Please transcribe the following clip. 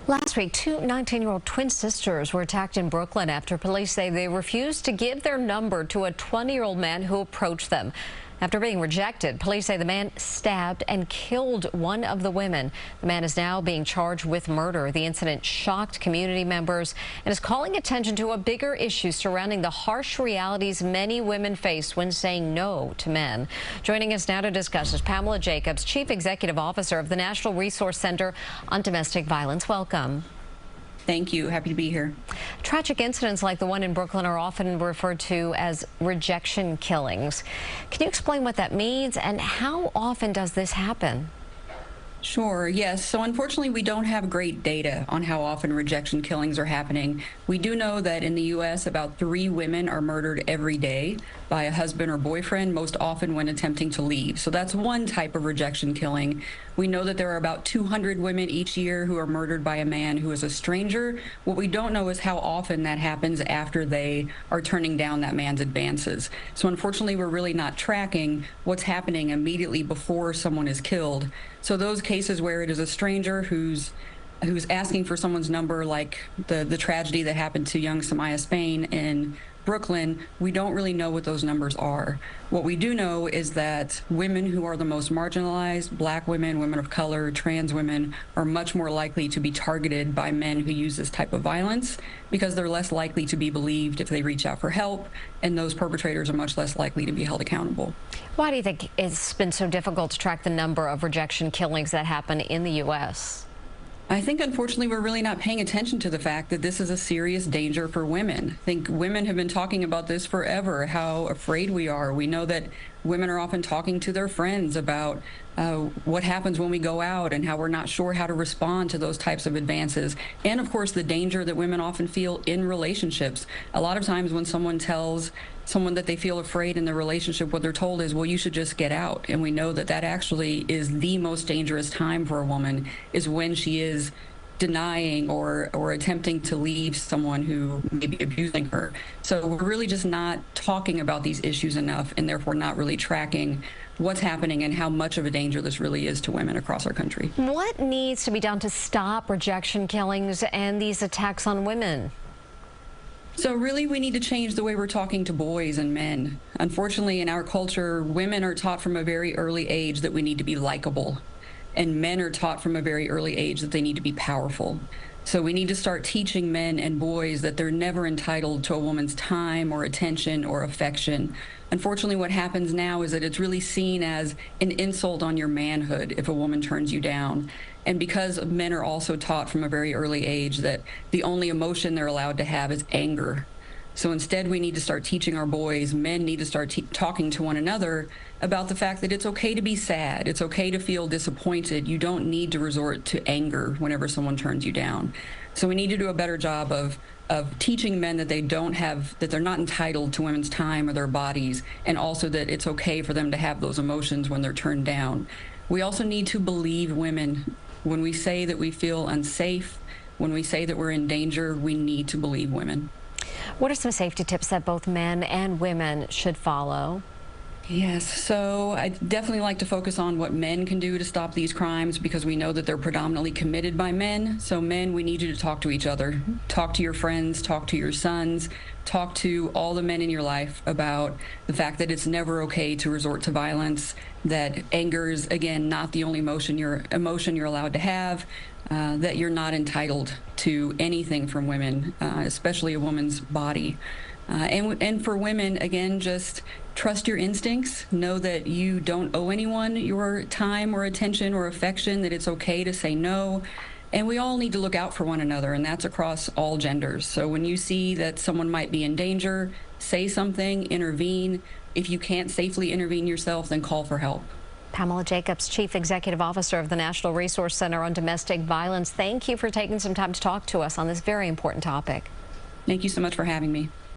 Last week, two 19-year-old twin sisters were attacked in Brooklyn after police say they refused to give their number to a 20-year-old man who approached them. After being rejected, police say the man stabbed and killed one of the women. The man is now being charged with murder. The incident shocked community members and is calling attention to a bigger issue surrounding the harsh realities many women face when saying no to men. Joining us now to discuss is Pamela Jacobs, Chief Executive Officer of the National Resource Center on Domestic Violence. Welcome. Thank you. Happy to be here. Tragic incidents like the one in Brooklyn are often referred to as rejection killings. Can you explain what that means and how often does this happen? Sure, yes. So unfortunately, we don't have great data on how often rejection killings are happening. We do know that in the U.S., about 3 women are murdered every day by a husband or boyfriend, most often when attempting to leave. So that's one type of rejection killing. We know that there are about 200 women each year who are murdered by a man who is a stranger. What we don't know is how often that happens after they are turning down that man's advances. So unfortunately, we're really not tracking what's happening immediately before someone is killed. So those cases where it is a stranger who's asking for someone's number, like the tragedy that happened to young Samaya Spain in Brooklyn, we don't really know what those numbers are. What we do know is that women who are the most marginalized, Black women, women of color, trans women, are much more likely to be targeted by men who use this type of violence because they're less likely to be believed if they reach out for help, and those perpetrators are much less likely to be held accountable. Why do you think it's been so difficult to track the number of rejection killings that happen in the U.S.? I think, unfortunately, we're really not paying attention to the fact that this is a serious danger for women. I think women have been talking about this forever, how afraid we are. We know that women are often talking to their friends about what happens when we go out and how we're not sure how to respond to those types of advances. And, of course, the danger that women often feel in relationships. A lot of times when someone tells someone that they feel afraid in their relationship, what they're told is, well, you should just get out. And we know that that actually is the most dangerous time for a woman, is when she is denying or attempting to leave someone who may be abusing her. So we're really just not talking about these issues enough, and therefore not really tracking what's happening and how much of a danger this really is to women across our country. What needs to be done to stop rejection killings and these attacks on women? So really, we need to change the way we're talking to boys and men. Unfortunately, in our culture, women are taught from a very early age that we need to be likable, and men are taught from a very early age that they need to be powerful. So we need to start teaching men and boys that they're never entitled to a woman's time or attention or affection. Unfortunately, what happens now is that it's really seen as an insult on your manhood if a woman turns you down. And because men are also taught from a very early age that the only emotion they're allowed to have is anger. So instead, we need to start teaching our boys, men need to start talking to one another about the fact that it's okay to be sad. It's okay to feel disappointed. You don't need to resort to anger whenever someone turns you down. So we need to do a better job of teaching men that they're not entitled to women's time or their bodies, and also that it's okay for them to have those emotions when they're turned down. We also need to believe women. When we say that we feel unsafe, when we say that we're in danger, we need to believe women. What are some safety tips that both men and women should follow? Yes, so I definitely like to focus on what men can do to stop these crimes, because we know that they're predominantly committed by men. So men, we need you to talk to each other. Talk to your friends, talk to your sons, talk to all the men in your life about the fact that it's never okay to resort to violence, that anger is, again, not the only emotion you're allowed to have, that you're not entitled to anything from women, especially a woman's body. And for women, again, just trust your instincts. Know that you don't owe anyone your time or attention or affection, that it's okay to say no. And we all need to look out for one another, and that's across all genders. So when you see that someone might be in danger, say something, intervene. If you can't safely intervene yourself, then call for help. Pamela Jacobs, Chief Executive Officer of the National Resource Center on Domestic Violence. Thank you for taking some time to talk to us on this very important topic. Thank you so much for having me.